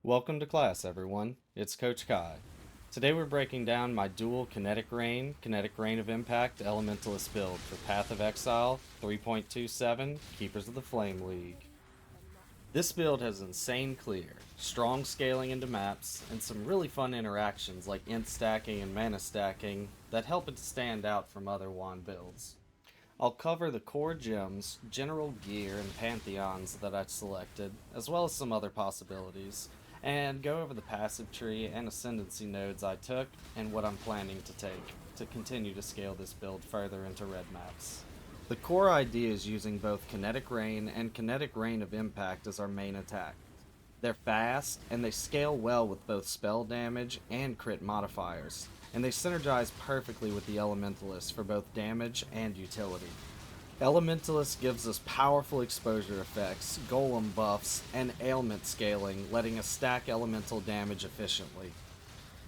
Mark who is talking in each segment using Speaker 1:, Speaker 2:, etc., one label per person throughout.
Speaker 1: Welcome to class, everyone. It's Coach Kai. Today we're breaking down my dual Kinetic Rain, Kinetic Rain of Impact Elementalist build for Path of Exile 3.27 Keepers of the Flame League. This build has insane clear, strong scaling into maps, and some really fun interactions like int stacking and mana stacking that help it to stand out from other wand builds. I'll cover the core gems, general gear, and Pantheons that I selected, as well as some other possibilities, and go over the passive tree and Ascendancy nodes I took, and what I'm planning to take, to continue to scale this build further into red maps. The core idea is using both Kinetic Rain and Kinetic Rain of Impact as our main attack. They're fast, and they scale well with both spell damage and crit modifiers, and they synergize perfectly with the Elementalist for both damage and utility. Elementalist gives us powerful exposure effects, golem buffs, and ailment scaling, letting us stack elemental damage efficiently.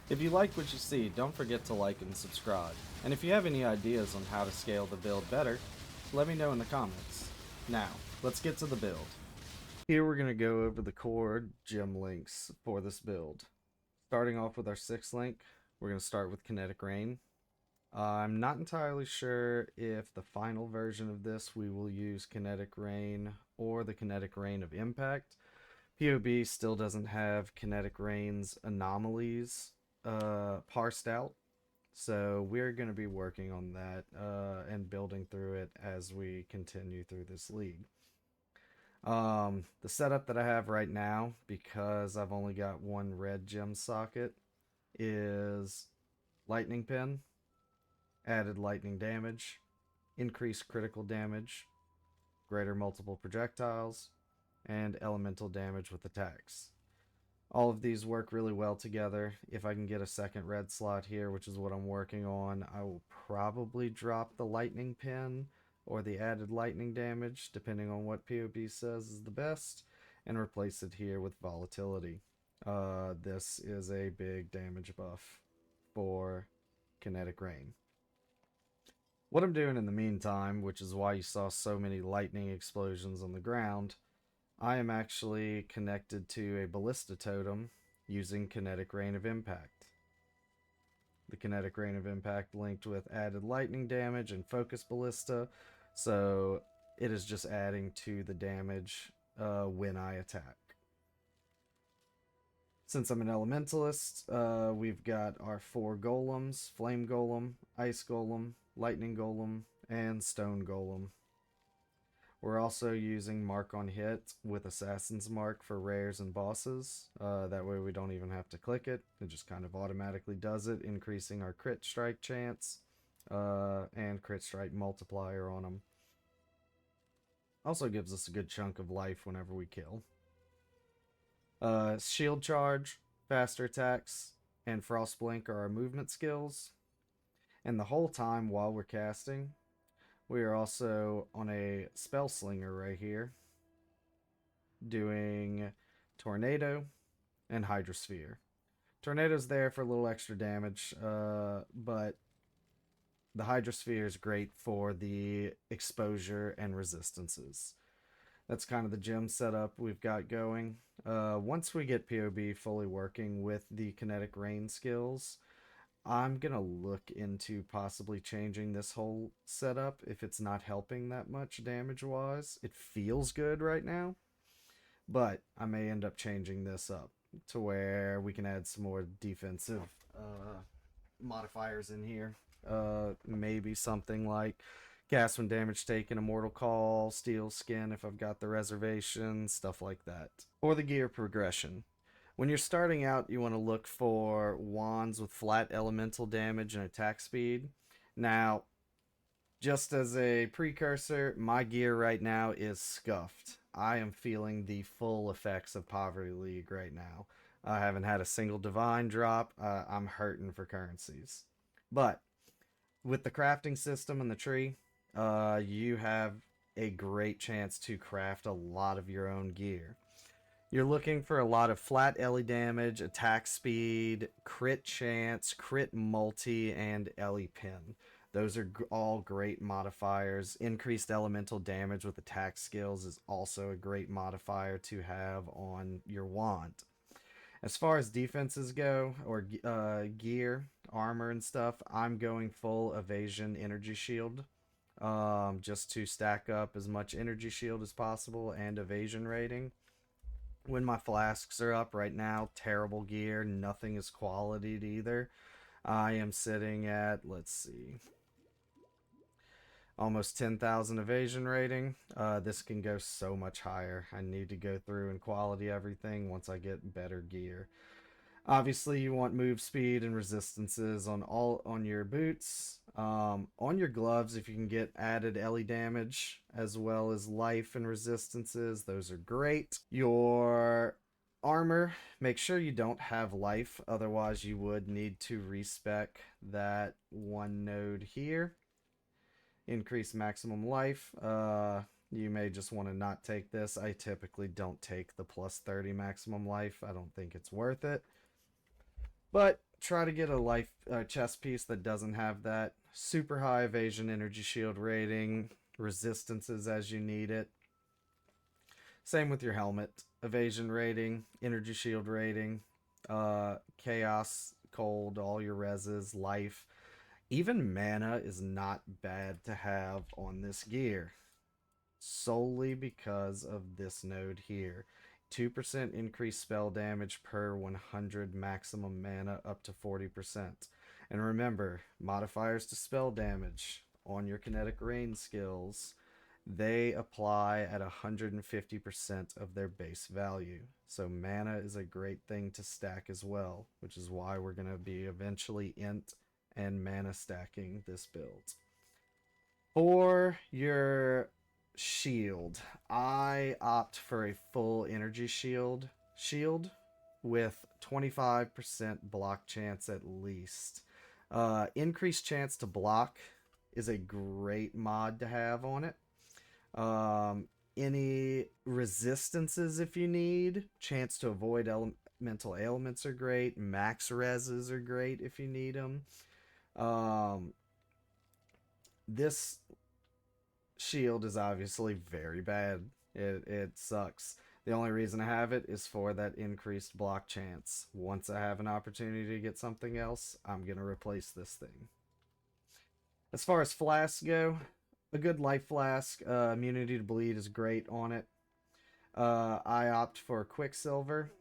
Speaker 1: If you like what you see, don't forget to like and subscribe. And if you have any ideas on how to scale the build better, let me know in the comments. Now, let's get to the build. Here we're going to go over the core gem links for this build. Starting off with our 6th link, we're going to start with Kinetic Rain. I'm not entirely sure if the final version of this we will use Kinetic Rain or the Kinetic Rain of Impact. PoB still doesn't have Kinetic Rain's anomalies parsed out, so we're going to be working on that and building through it as we continue through this league. The setup that I have right now, because I've only got one red gem socket, is Lightning Pin, added lightning damage, increased critical damage, greater multiple projectiles, and elemental damage with attacks. All of these work really well together. If I can get a second red slot here, which is what I'm working on, I will probably drop the lightning pin or the added lightning damage, depending on what PoB says is the best, and replace it here with volatility. This is a big damage buff for Kinetic Rain. What I'm doing in the meantime, which is why you saw so many lightning explosions on the ground, I am actually connected to a ballista totem using Kinetic Rain of Impact. The Kinetic Rain of Impact linked with added lightning damage and focus ballista, so it is just adding to the damage when I attack. Since I'm an Elementalist, we've got our 4 golems: Flame Golem, Ice Golem, Lightning Golem, and Stone Golem. We're also using Mark on Hit with Assassin's Mark for rares and bosses. That way we don't even have to click it. It just kind of automatically does it, increasing our crit strike chance and crit strike multiplier on them. Also gives us a good chunk of life whenever we kill. Shield Charge, faster attacks, and Frost Blink are our movement skills. And the whole time while we're casting, we are also on a Spell Slinger right here, doing Tornado and Hydrosphere. Tornado's there for a little extra damage, but the Hydrosphere is great for the exposure and resistances. That's kind of the gem setup we've got going. Once we get PoB fully working with the Kinetic Rain skills, I'm going to look into possibly changing this whole setup if it's not helping that much damage-wise. It feels good right now, but I may end up changing this up to where we can add some more defensive modifiers in here. Maybe something like cast when damage taken, Immortal Call, Steel Skin if I've got the reservation, stuff like that. For the gear progression, when you're starting out, you want to look for wands with flat elemental damage and attack speed. Now, just as a precursor, my gear right now is scuffed. I am feeling the full effects of Poverty League right now. I haven't had a single divine drop. I'm hurting for currencies. But with the crafting system and the tree, you have a great chance to craft a lot of your own gear. You're looking for a lot of flat ele damage, attack speed, crit chance, crit multi, and ele pin. Those are all great modifiers. Increased elemental damage with attack skills is also a great modifier to have on your wand. As far as defenses go, or gear, armor, and stuff, I'm going full evasion energy shield, just to stack up as much energy shield as possible and evasion rating. When my flasks are up right now, terrible gear, nothing is quality either. I am sitting at, let's see, almost 10,000 evasion rating. This can go so much higher. I need to go through and quality everything once I get better gear. Obviously, you want move speed and resistances on your boots. On your gloves, if you can get added ele damage as well as life and resistances, those are great. Your armor, make sure you don't have life, otherwise you would need to respec that one node here. Increase maximum life. You may just want to not take this. I typically don't take the plus 30 maximum life. I don't think it's worth it. But try to get a life chest piece that doesn't have that. Super high evasion energy shield rating, resistances as you need it. Same with your helmet. Evasion rating, energy shield rating, chaos, cold, all your reses, life. Even mana is not bad to have on this gear, solely because of this node here. 2% increased spell damage per 100 maximum mana up to 40%. And remember, modifiers to spell damage on your Kinetic Rain skills, they apply at 150% of their base value. So mana is a great thing to stack as well, which is why we're going to be eventually int and mana stacking this build. For your shield, I opt for a full energy shield with 25% block chance at least. Increased chance to block is a great mod to have on it. Any resistances if you need, chance to avoid elemental ailments are great. Max reses are great if you need them. This shield is obviously very bad. It sucks. The only reason I have it is for that increased block chance. Once I have an opportunity to get something else, I'm going to replace this thing. As far as flasks go, a good life flask, immunity to bleed is great on it. I opt for Quicksilver.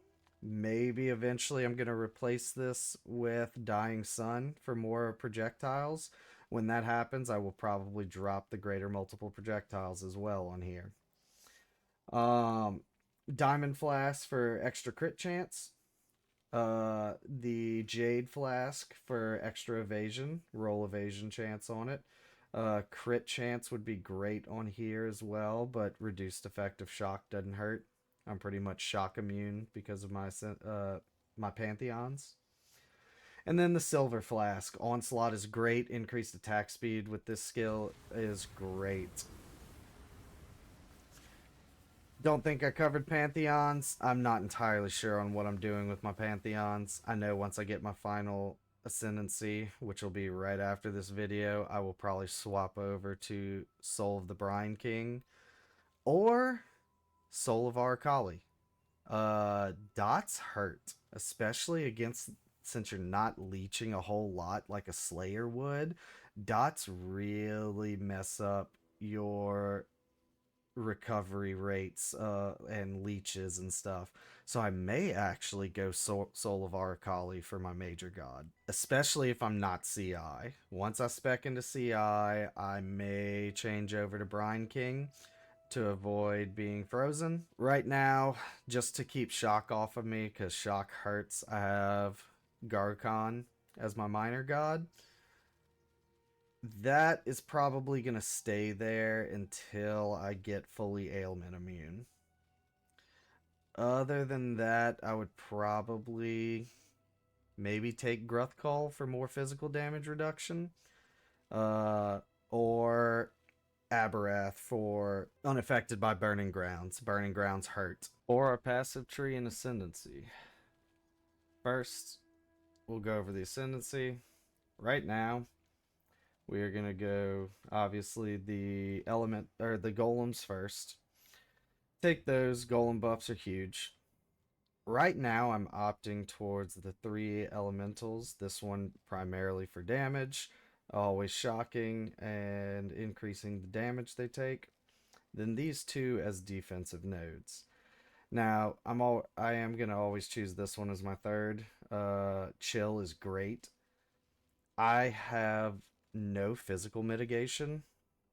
Speaker 1: Maybe eventually I'm going to replace this with Dying Sun for more projectiles. When that happens, I will probably drop the greater multiple projectiles as well on here. Diamond Flask for extra crit chance. The Jade Flask for extra evasion, roll evasion chance on it. Crit chance would be great on here as well, but reduced effective shock doesn't hurt. I'm pretty much shock immune because of my Pantheons. And then the Silver Flask. Onslaught is great. Increased attack speed with this skill is great. Don't think I covered Pantheons. I'm not entirely sure on what I'm doing with my Pantheons. I know once I get my final Ascendancy, which will be right after this video, I will probably swap over to Soul of the Brine King or Soul of Arcali. Dots hurt, especially against, since you're not leeching a whole lot like a Slayer would. Dots really mess up your recovery rates and leeches and stuff. So I may actually go Soul of Arcali for my major god, especially if I'm not CI. Once I spec into CI, I may change over to Brine King to avoid being frozen. Right now, just to keep shock off of me, because shock hurts, I have Garkon as my minor god. That is probably going to stay there until I get fully ailment immune. Other than that, I would probably maybe take Gruthcall for more physical damage reduction. Or Aberath for unaffected by Burning Grounds. Burning Grounds hurt. Or our passive tree and Ascendancy. First, we'll go over the Ascendancy. Right now, we are going to go, obviously, the golems first. Take those. Golem buffs are huge. Right now, I'm opting towards the 3 elementals. This one primarily for damage, always shocking and increasing the damage they take. Then these two as defensive nodes. Now, I am gonna always choose this one as my third. Chill is great. I have no physical mitigation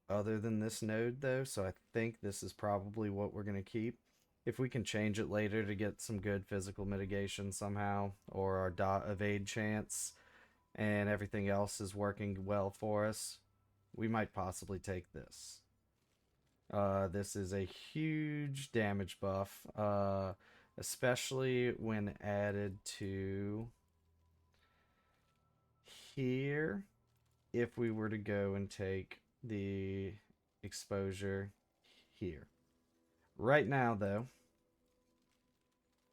Speaker 1: other than this node though, so I think this is probably what we're gonna keep. If we can change it later to get some good physical mitigation somehow, or our dot evade chance, and everything else is working well for us, we might possibly take this. This is a huge damage buff, especially when added to here. If we were to go and take the exposure here. Right now, though,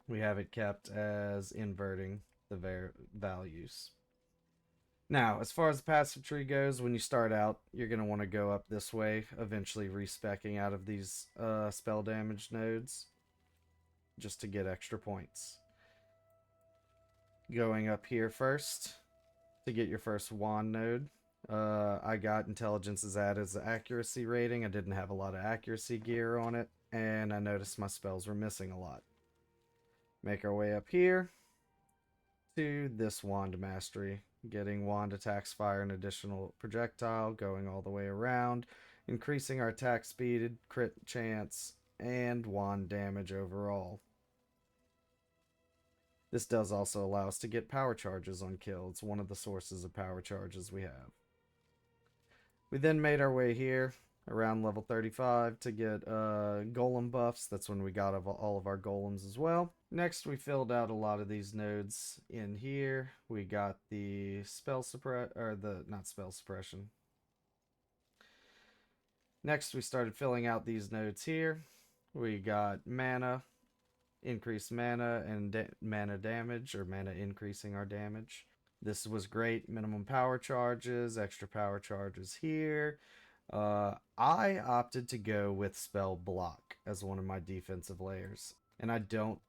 Speaker 1: we have it kept as inverting the values. Now, as far as the passive tree goes, when you start out, you're going to want to go up this way, eventually respecking out of these spell damage nodes just to get extra points. Going up here first to get your first wand node. I got intelligence as added as the accuracy rating. I didn't have a lot of accuracy gear on it, and I noticed my spells were missing a lot. Make our way up here to this wand mastery. Getting wand attacks fire an additional projectile, going all the way around, increasing our attack speed, crit chance, and wand damage overall. This does also allow us to get power charges on kill. It's one of the sources of power charges we have. We then made our way here around level 35 to get golem buffs. That's when we got all of our golems as well. Next, we filled out a lot of these nodes in here. We got the spell suppress, or the, not spell suppression. Next, we started filling out these nodes here. We got mana, increased mana, and mana damage, or mana increasing our damage. This was great. Minimum power charges, extra power charges here. I opted to go with spell block as one of my defensive layers, and I don't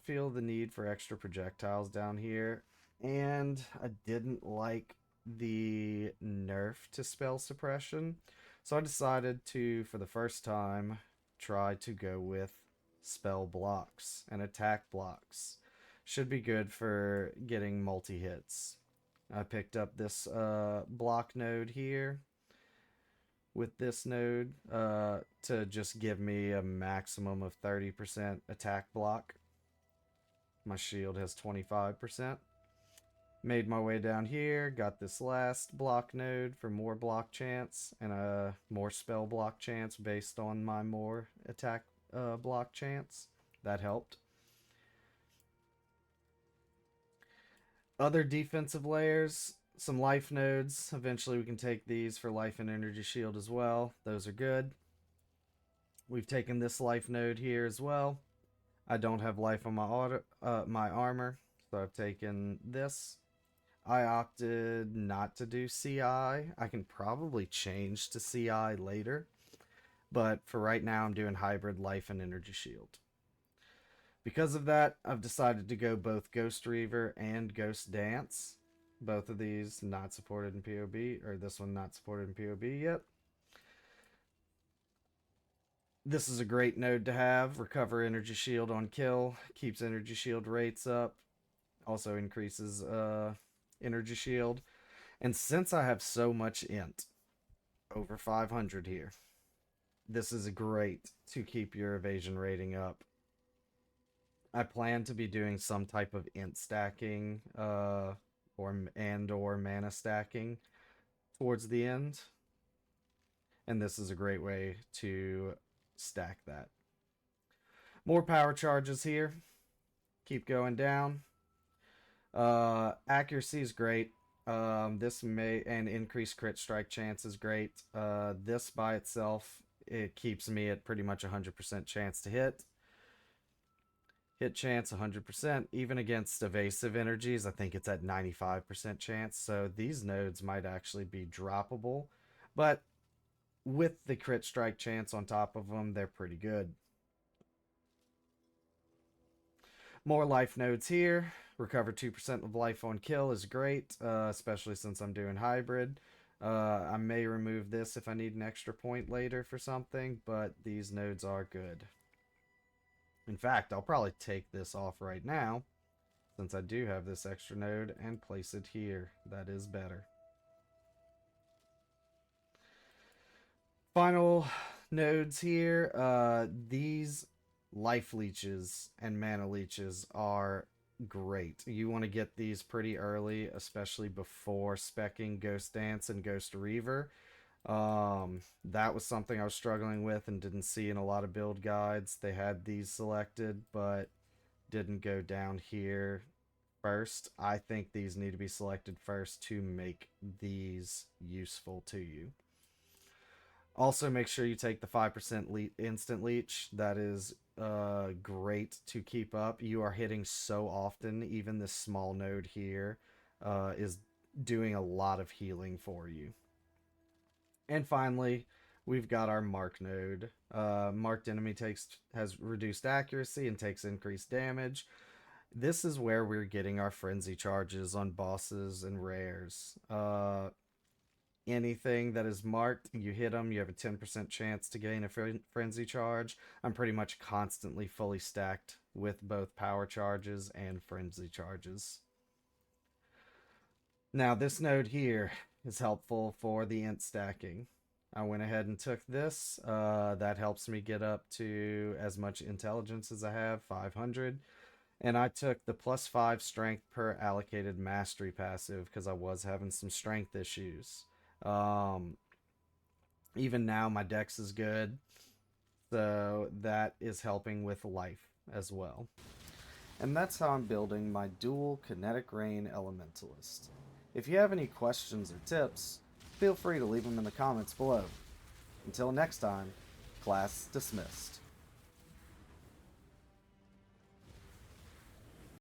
Speaker 1: feel the need for extra projectiles down here, and I didn't like the nerf to spell suppression, so I decided to, for the first time, try to go with spell blocks and attack blocks. Should be good for getting multi-hits. I picked up this block node here with this node to just give me a maximum of 30% attack block. My shield has 25%. Made my way down here, got this last block node for more block chance and a more spell block chance based on my more attack block chance. That helped. Other defensive layers, some life nodes. Eventually we can take these for life and energy shield as well. Those are good. We've taken this life node here as well. I don't have life on my armor, so I've taken this. I opted not to do CI. I can probably change to CI later, but for right now I'm doing hybrid life and energy shield. Because of that, I've decided to go both Ghost Reaver and Ghost Dance. Both of these not supported in PoB, or this one not supported in PoB yet. This is a great node to have. Recover energy shield on kill, keeps energy shield rates up, also increases energy shield. And since I have so much int, over 500 here, this is great to keep your evasion rating up. I plan to be doing some type of int stacking or mana stacking towards the end, and this is a great way to stack that. More power charges here. Keep going down. Accuracy is great. This may and increased crit strike chance is great. This by itself, it keeps me at pretty much 100% chance to hit. Hit chance 100%. Even against evasive energies, I think it's at 95% chance. So these nodes might actually be droppable. But with the crit strike chance on top of them, they're pretty good. More life nodes here. Recover 2% of life on kill is great, especially since I'm doing hybrid. I may remove this if I need an extra point later for something, but these nodes are good. In fact, I'll probably take this off right now, since I do have this extra node, and place it here. That is better. Final nodes here. These life leeches and mana leeches are great. You want to get these pretty early, especially before specking Ghost Dance and Ghost Reaver. That was something I was struggling with and didn't see in a lot of build guides. They had these selected, but didn't go down here first. I think these need to be selected first to make these useful to you. Also, make sure you take the 5% instant leech. That is great to keep up. You are hitting so often. Even this small node here is doing a lot of healing for you. And finally, we've got our mark node. Marked enemy has reduced accuracy and takes increased damage. This is where we're getting our frenzy charges on bosses and rares. Anything that is marked, you hit them, you have a 10% chance to gain a frenzy charge. I'm pretty much constantly fully stacked with both power charges and frenzy charges. Now, this node here is helpful for the int stacking. I went ahead and took this. That helps me get up to as much intelligence as I have, 500. And I took the +5 strength per allocated mastery passive because I was having some strength issues. Even now, my dex is good, so that is helping with life as well. And that's how I'm building my dual Kinetic Rain Elementalist. If you have any questions or tips, feel free to leave them in the comments below. Until next time, class dismissed.